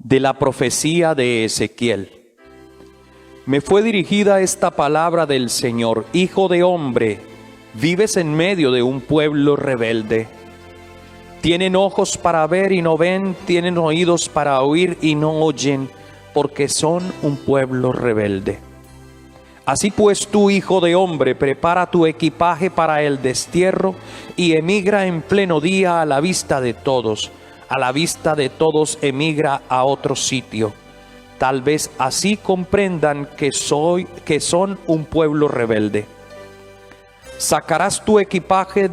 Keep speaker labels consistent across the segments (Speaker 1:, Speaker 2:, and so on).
Speaker 1: De la profecía de Ezequiel. Me fue dirigida esta palabra del Señor: Hijo de hombre, vives en medio de un pueblo rebelde. Tienen ojos para ver y no ven, tienen oídos para oír y no oyen, porque son un pueblo rebelde. Así pues tú, hijo de hombre, prepara tu equipaje para el destierro y emigra en pleno día a la vista de todos. A la vista de todos emigra a otro sitio. Tal vez así comprendan que son un pueblo rebelde. Sacarás tu equipaje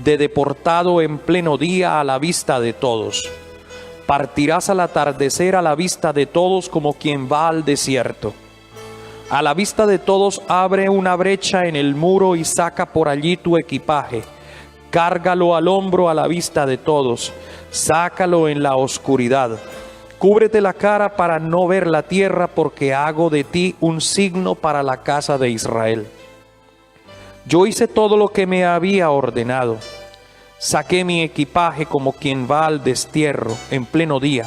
Speaker 1: de deportado en pleno día a la vista de todos. Partirás al atardecer a la vista de todos como quien va al desierto. A la vista de todos abre una brecha en el muro y saca por allí tu equipaje. Cárgalo al hombro a la vista de todos. Sácalo en la oscuridad. Cúbrete la cara para no ver la tierra, porque hago de ti un signo para la casa de Israel. Yo hice todo lo que me había ordenado. Saqué mi equipaje como quien va al destierro en pleno día.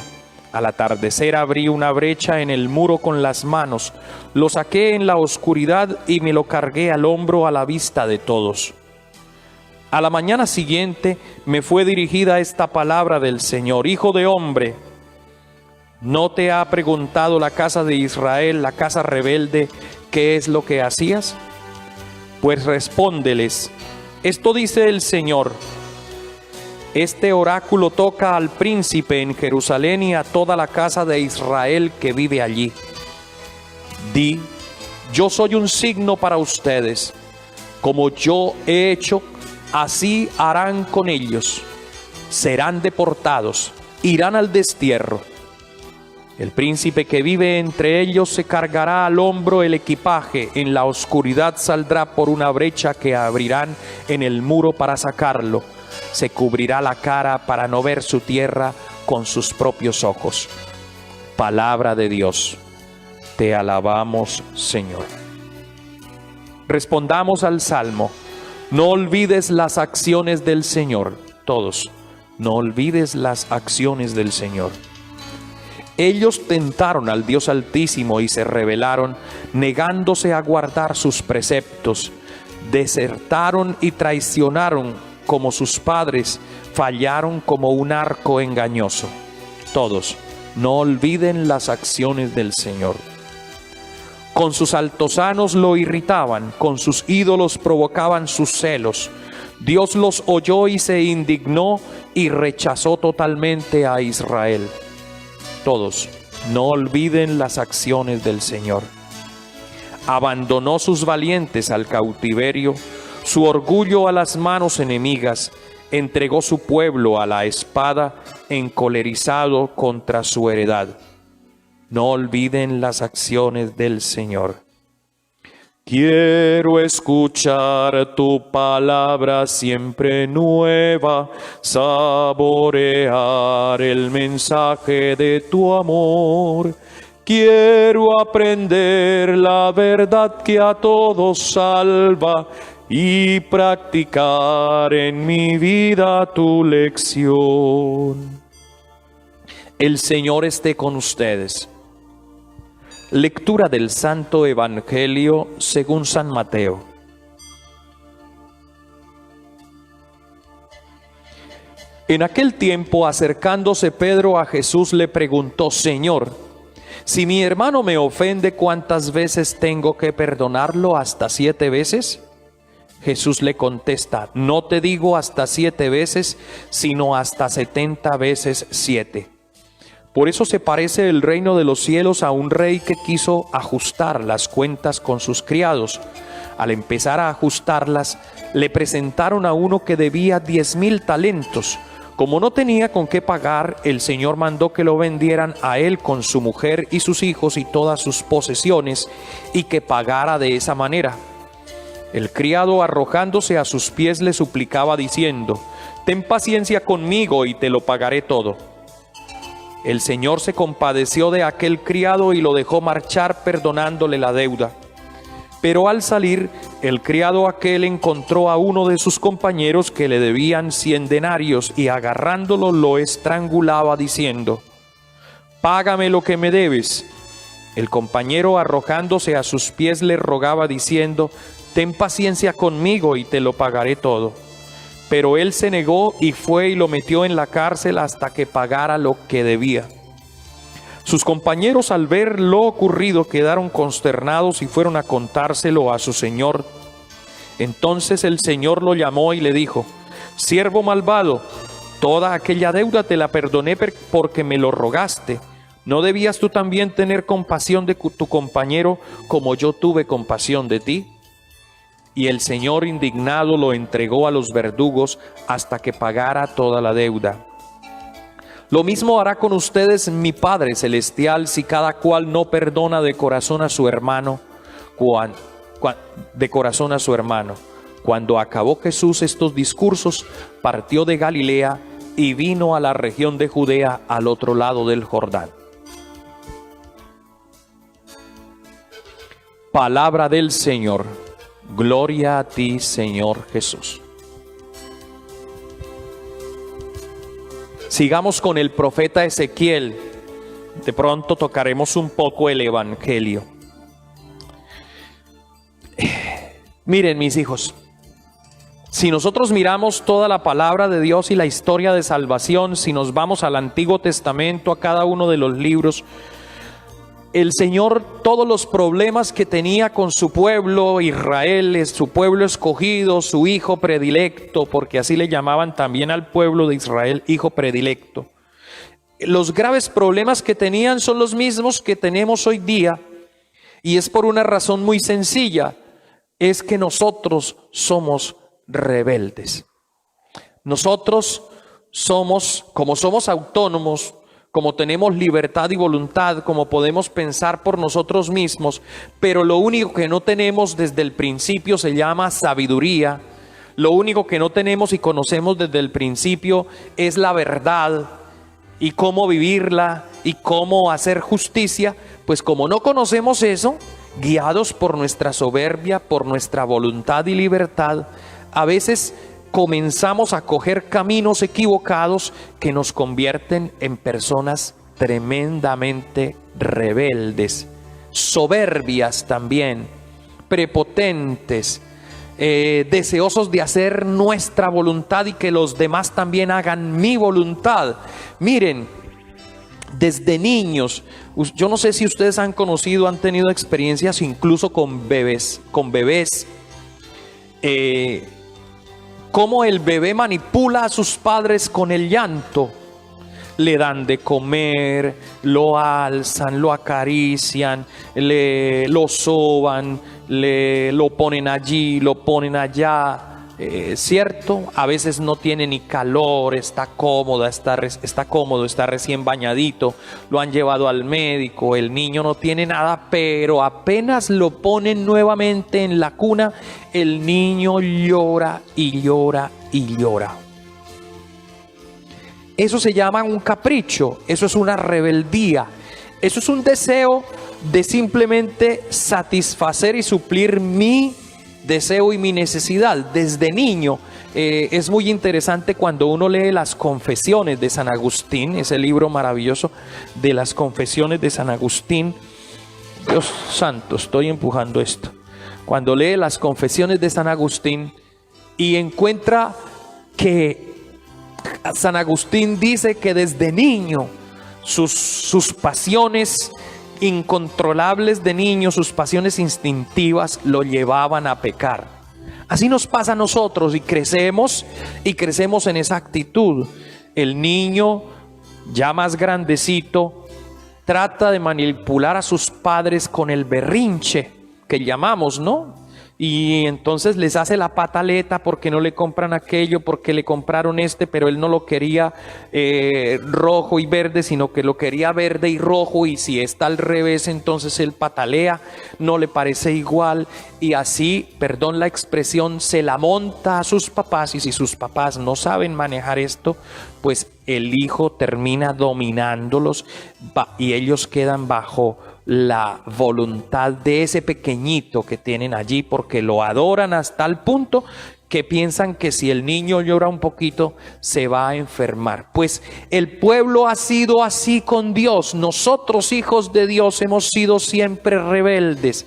Speaker 1: Al atardecer abrí una brecha en el muro con las manos. Lo saqué en la oscuridad y me lo cargué al hombro a la vista de todos. A la mañana siguiente me fue dirigida esta palabra del Señor: Hijo de hombre, ¿no te ha preguntado la casa de Israel, la casa rebelde, qué es lo que hacías? Pues respóndeles: esto dice el Señor. Este oráculo toca al príncipe en Jerusalén y a toda la casa de Israel que vive allí. Di: yo soy un signo para ustedes. Como yo he hecho, así harán con ellos. Serán deportados, irán al destierro. El príncipe que vive entre ellos se cargará al hombro el equipaje. En la oscuridad saldrá por una brecha que abrirán en el muro para sacarlo. Se cubrirá la cara para no ver su tierra con sus propios ojos. Palabra de Dios. Te alabamos, Señor. Respondamos al Salmo. No olvides las acciones del Señor. Todos, no olvides las acciones del Señor. Ellos tentaron al Dios Altísimo y se rebelaron, negándose a guardar sus preceptos. Desertaron y traicionaron como sus padres, fallaron como un arco engañoso. Todos, no olviden las acciones del Señor. Con sus altosanos lo irritaban, con sus ídolos provocaban sus celos. Dios los oyó y se indignó y rechazó totalmente a Israel. Todos, no olviden las acciones del Señor. Abandonó sus valientes al cautiverio, su orgullo a las manos enemigas, entregó su pueblo a la espada, encolerizado contra su heredad. No olviden las acciones del Señor. Quiero escuchar tu palabra siempre nueva, saborear el mensaje de tu amor. Quiero aprender la verdad que a todos salva y practicar en mi vida tu lección. El Señor esté con ustedes. Lectura del Santo Evangelio según San Mateo. En aquel tiempo, acercándose Pedro a Jesús, le preguntó: Señor, si mi hermano me ofende, ¿cuántas veces tengo que perdonarlo? ¿Hasta 7 veces? Jesús le contesta: no te digo hasta 7 veces, sino hasta 70 veces 7. Por eso se parece el reino de los cielos a un rey que quiso ajustar las cuentas con sus criados. Al empezar a ajustarlas, le presentaron a uno que debía 10,000 talentos. Como no tenía con qué pagar, el Señor mandó que lo vendieran a él con su mujer y sus hijos y todas sus posesiones, y que pagara de esa manera. El criado, arrojándose a sus pies, le suplicaba diciendo: ten paciencia conmigo y te lo pagaré todo. El Señor se compadeció de aquel criado y lo dejó marchar, perdonándole la deuda. Pero al salir, el criado aquel encontró a uno de sus compañeros que le debían 100 denarios y agarrándolo lo estrangulaba diciendo: págame lo que me debes. El compañero, arrojándose a sus pies, le rogaba diciendo, ten paciencia conmigo y te lo pagaré todo. Pero él se negó y fue y lo metió en la cárcel hasta que pagara lo que debía. Sus compañeros, al ver lo ocurrido, quedaron consternados y fueron a contárselo a su señor. Entonces el señor lo llamó y le dijo, siervo malvado, toda aquella deuda te la perdoné porque me lo rogaste. ¿No debías tú también tener compasión de tu compañero como yo tuve compasión de ti? Y el Señor, indignado, lo entregó a los verdugos hasta que pagara toda la deuda. Lo mismo hará con ustedes mi Padre Celestial si cada cual no perdona de corazón a su hermano. Cuando acabó Jesús estos discursos, partió de Galilea y vino a la región de Judea al otro lado del Jordán. Palabra del Señor. Gloria a ti, Señor Jesús. Sigamos con el profeta Ezequiel. De pronto tocaremos un poco el Evangelio. Miren, mis hijos, si nosotros miramos toda la palabra de Dios y la historia de salvación, si nos vamos al Antiguo Testamento, a cada uno de los libros, el Señor, todos los problemas que tenía con su pueblo, Israel, es su pueblo escogido, su hijo predilecto, porque así le llamaban también al pueblo de Israel, hijo predilecto. Los graves problemas que tenían son los mismos que tenemos hoy día, y es por una razón muy sencilla, es que nosotros somos rebeldes. Nosotros somos, como somos autónomos, como tenemos libertad y voluntad, como podemos pensar por nosotros mismos, pero lo único que no tenemos desde el principio se llama sabiduría. Lo único que no tenemos y conocemos desde el principio es la verdad y cómo vivirla y cómo hacer justicia. Pues como no conocemos eso, guiados por nuestra soberbia, por nuestra voluntad y libertad, a veces comenzamos a coger caminos equivocados que nos convierten en personas tremendamente rebeldes, soberbias también, prepotentes, deseosos de hacer nuestra voluntad y que los demás también hagan mi voluntad. Miren, desde niños, yo no sé si ustedes han conocido, han tenido experiencias incluso con bebés, cómo el bebé manipula a sus padres con el llanto. Le dan de comer, lo alzan, lo acarician, lo soban, lo ponen allí, lo ponen allá, ¿cierto? A veces no tiene ni calor, está cómodo, está recién bañadito, lo han llevado al médico, el niño no tiene nada, pero apenas lo ponen nuevamente en la cuna, el niño llora y llora y llora. Eso se llama un capricho, eso es una rebeldía, eso es un deseo de simplemente satisfacer y suplir mi deseo y mi necesidad. Desde niño es muy interesante cuando uno lee las Confesiones de San Agustín, ese libro maravilloso de las Confesiones de San Agustín. Dios santo, estoy empujando esto. Cuando lee las Confesiones de San Agustín y encuentra que San Agustín dice que desde niño sus pasiones incontrolables de niño, sus pasiones instintivas lo llevaban a pecar. Así nos pasa a nosotros y crecemos en esa actitud. El niño ya más grandecito trata de manipular a sus padres con el berrinche que llamamos, ¿no? Y entonces les hace la pataleta porque no le compran aquello, porque le compraron pero él no lo quería rojo y verde, sino que lo quería verde y rojo, y si está al revés, entonces él patalea, no le parece igual, y así, perdón la expresión, se la monta a sus papás, y si sus papás no saben manejar esto, pues el hijo termina dominándolos y ellos quedan bajo la voluntad de ese pequeñito que tienen allí, porque lo adoran hasta el punto que piensan que si el niño llora un poquito se va a enfermar. Pues el pueblo ha sido así con Dios. Nosotros, hijos de Dios, hemos sido siempre rebeldes.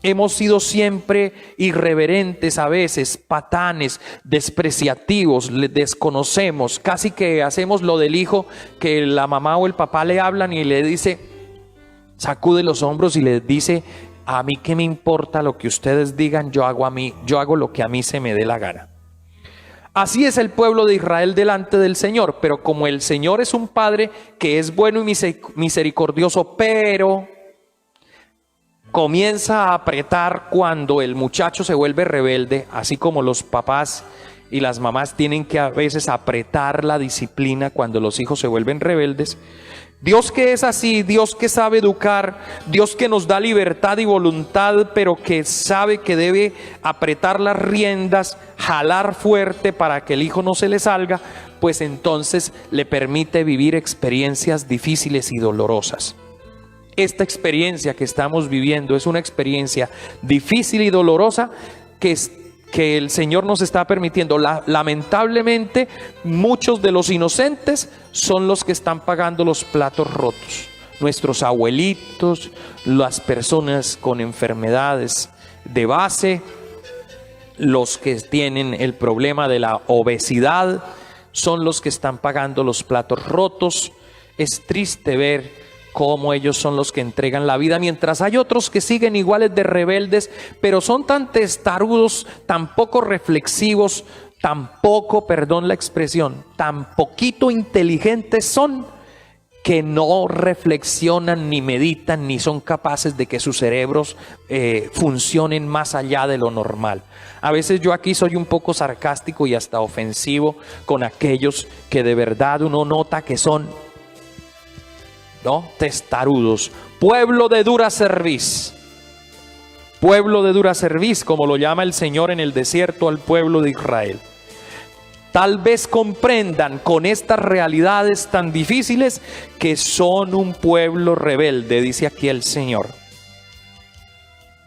Speaker 1: Hemos sido siempre irreverentes, a veces patanes, despreciativos, le desconocemos. Casi que hacemos lo del hijo, que la mamá o el papá le hablan y le dice, sacude los hombros y le dice: a mí qué me importa lo que ustedes digan, yo hago lo que a mí se me dé la gana. Así es el pueblo de Israel delante del Señor, pero como el Señor es un Padre que es bueno y misericordioso, pero comienza a apretar cuando el muchacho se vuelve rebelde, así como los papás y las mamás tienen que a veces apretar la disciplina cuando los hijos se vuelven rebeldes. Dios que es así, Dios que sabe educar, Dios que nos da libertad y voluntad, pero que sabe que debe apretar las riendas, jalar fuerte para que el hijo no se le salga, pues entonces le permite vivir experiencias difíciles y dolorosas. Esta experiencia que estamos viviendo es una experiencia difícil y dolorosa que el Señor nos está permitiendo. Lamentablemente, muchos de los inocentes son los que están pagando los platos rotos. Nuestros abuelitos, las personas con enfermedades de base, los que tienen el problema de la obesidad, son los que están pagando los platos rotos. Es triste ver cómo ellos son los que entregan la vida, mientras hay otros que siguen iguales de rebeldes, pero son tan testarudos, tan poco reflexivos, tan poco, perdón la expresión, tan poquito inteligentes son, que no reflexionan, ni meditan, ni son capaces de que sus cerebros funcionen más allá de lo normal. A veces yo aquí soy un poco sarcástico y hasta ofensivo con aquellos que de verdad uno nota que son testarudos. Pueblo de dura cerviz. Pueblo de dura cerviz, como lo llama el Señor en el desierto al pueblo de Israel. Tal vez comprendan con estas realidades tan difíciles que son un pueblo rebelde, dice aquí el Señor.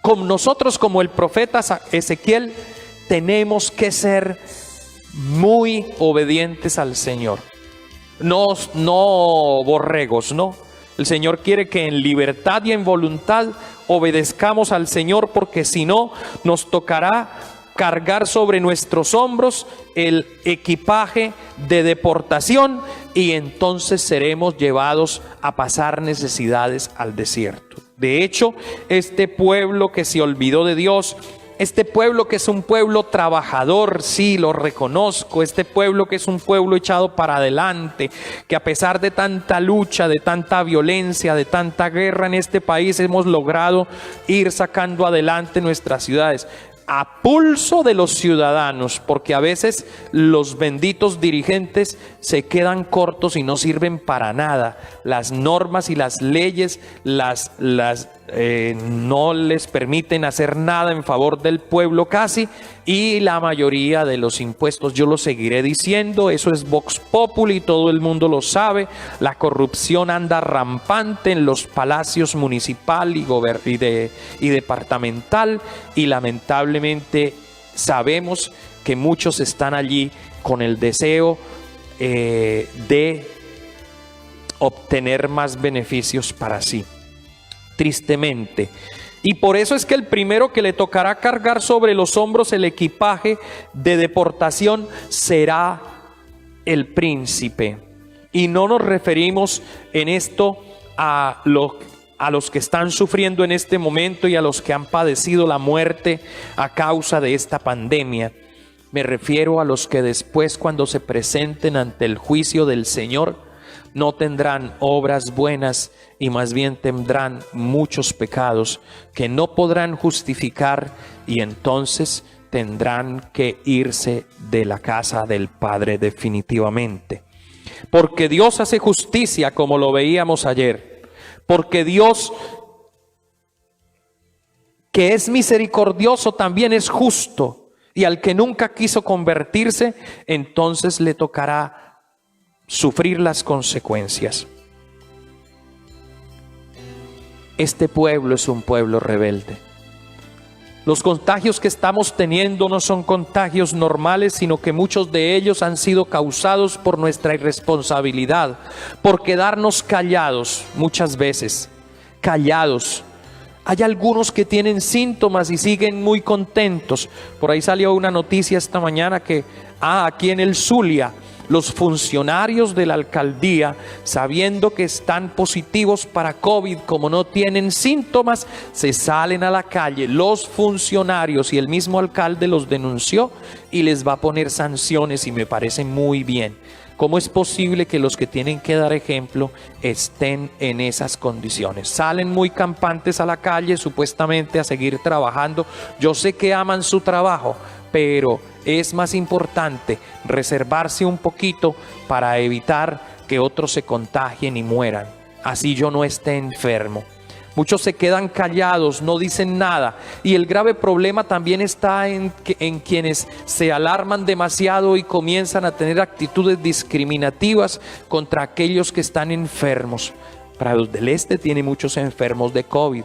Speaker 1: Con nosotros, como el profeta Ezequiel, tenemos que ser muy obedientes al Señor. No borregos, no. El Señor quiere que en libertad y en voluntad obedezcamos al Señor, porque si no, nos tocará cargar sobre nuestros hombros el equipaje de deportación y entonces seremos llevados a pasar necesidades al desierto. De hecho, este pueblo que se olvidó de Dios, este pueblo que es un pueblo trabajador, sí, lo reconozco. Este pueblo que es un pueblo echado para adelante, que a pesar de tanta lucha, de tanta violencia, de tanta guerra en este país, hemos logrado ir sacando adelante nuestras ciudades. A pulso de los ciudadanos, porque a veces los benditos dirigentes se quedan cortos y no sirven para nada. Las normas y las leyes no les permiten hacer nada en favor del pueblo casi, y la mayoría de los impuestos, yo lo seguiré diciendo, eso es Vox Populi, todo el mundo lo sabe. La corrupción anda rampante en los palacios municipal y departamental, y lamentablemente sabemos que muchos están allí con el deseo de obtener más beneficios para sí. Tristemente. Y por eso es que el primero que le tocará cargar sobre los hombros el equipaje de deportación será el príncipe. Y no nos referimos en esto a los que están sufriendo en este momento y a los que han padecido la muerte a causa de esta pandemia. Me refiero a los que después, cuando se presenten ante el juicio del Señor, no tendrán obras buenas y más bien tendrán muchos pecados que no podrán justificar, y entonces tendrán que irse de la casa del Padre definitivamente. Porque Dios hace justicia, como lo veíamos ayer. Porque Dios, que es misericordioso, también es justo. Y al que nunca quiso convertirse, entonces le tocará sufrir las consecuencias. Este pueblo es un pueblo rebelde. Los contagios que estamos teniendo no son contagios normales, sino que muchos de ellos han sido causados por nuestra irresponsabilidad, por quedarnos callados muchas veces, callados. Hay algunos que tienen síntomas y siguen muy contentos. Por ahí salió una noticia esta mañana que aquí en el Zulia, los funcionarios de la alcaldía, sabiendo que están positivos para COVID, como no tienen síntomas, se salen a la calle. Los funcionarios y el mismo alcalde los denunció y les va a poner sanciones, y me parece muy bien. ¿Cómo es posible que los que tienen que dar ejemplo estén en esas condiciones? Salen muy campantes a la calle, supuestamente a seguir trabajando. Yo sé que aman su trabajo, pero es más importante reservarse un poquito para evitar que otros se contagien y mueran. Así yo no esté enfermo. Muchos se quedan callados, no dicen nada. Y el grave problema también está en quienes se alarman demasiado y comienzan a tener actitudes discriminativas contra aquellos que están enfermos. Prados del Este tiene muchos enfermos de COVID.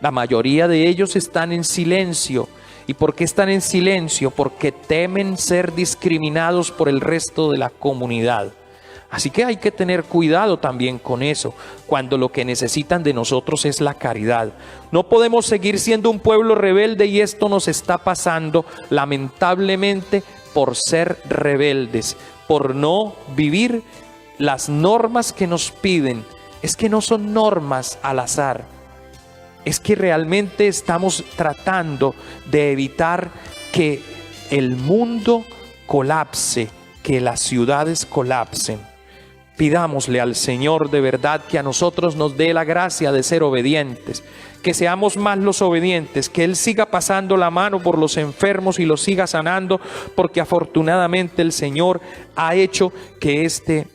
Speaker 1: La mayoría de ellos están en silencio. ¿Y por qué están en silencio? Porque temen ser discriminados por el resto de la comunidad. Así que hay que tener cuidado también con eso, cuando lo que necesitan de nosotros es la caridad. No podemos seguir siendo un pueblo rebelde, y esto nos está pasando lamentablemente por ser rebeldes, por no vivir las normas que nos piden. Es que no son normas al azar. Es que realmente estamos tratando de evitar que el mundo colapse, que las ciudades colapsen. Pidámosle al Señor de verdad que a nosotros nos dé la gracia de ser obedientes, que seamos más los obedientes, que Él siga pasando la mano por los enfermos y los siga sanando, porque afortunadamente el Señor ha hecho que este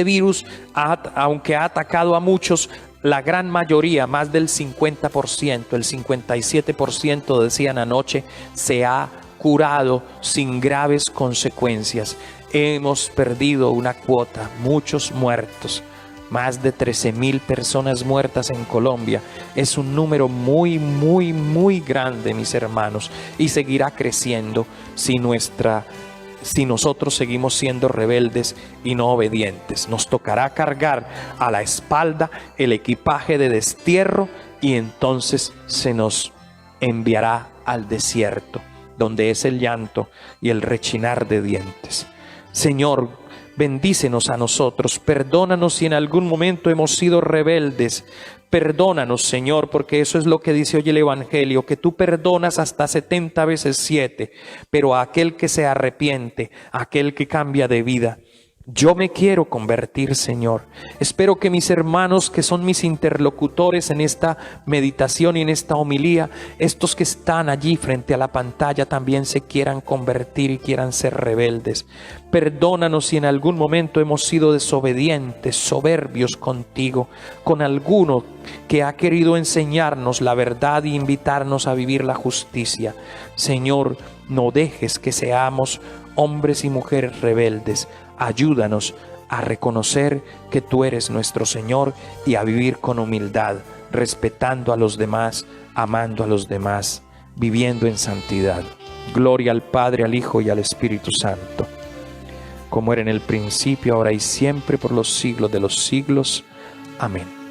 Speaker 1: virus, aunque ha atacado a muchos, la gran mayoría, más del 50%, el 57% decían anoche, se ha curado sin graves consecuencias. Hemos perdido una cuota, muchos muertos, más de 13,000 personas muertas en Colombia. Es un número muy, muy, muy grande, mis hermanos, y seguirá creciendo si nosotros seguimos siendo rebeldes y no obedientes. Nos tocará cargar a la espalda el equipaje de destierro, y entonces se nos enviará al desierto, donde es el llanto y el rechinar de dientes. Señor, bendícenos a nosotros, perdónanos si en algún momento hemos sido rebeldes. Perdónanos, Señor, porque eso es lo que dice hoy el Evangelio, que tú perdonas hasta 70 veces 7, pero a aquel que se arrepiente, a aquel que cambia de vida. Yo me quiero convertir, Señor. Espero que mis hermanos, que son mis interlocutores en esta meditación y en esta homilía, estos que están allí frente a la pantalla, también se quieran convertir y quieran ser rebeldes. Perdónanos si en algún momento hemos sido desobedientes, soberbios contigo, con alguno que ha querido enseñarnos la verdad y invitarnos a vivir la justicia. Señor, no dejes que seamos hombres y mujeres rebeldes. Ayúdanos a reconocer que tú eres nuestro Señor y a vivir con humildad, respetando a los demás, amando a los demás, viviendo en santidad. Gloria al Padre, al Hijo y al Espíritu Santo, como era en el principio, ahora y siempre, por los siglos de los siglos. Amén.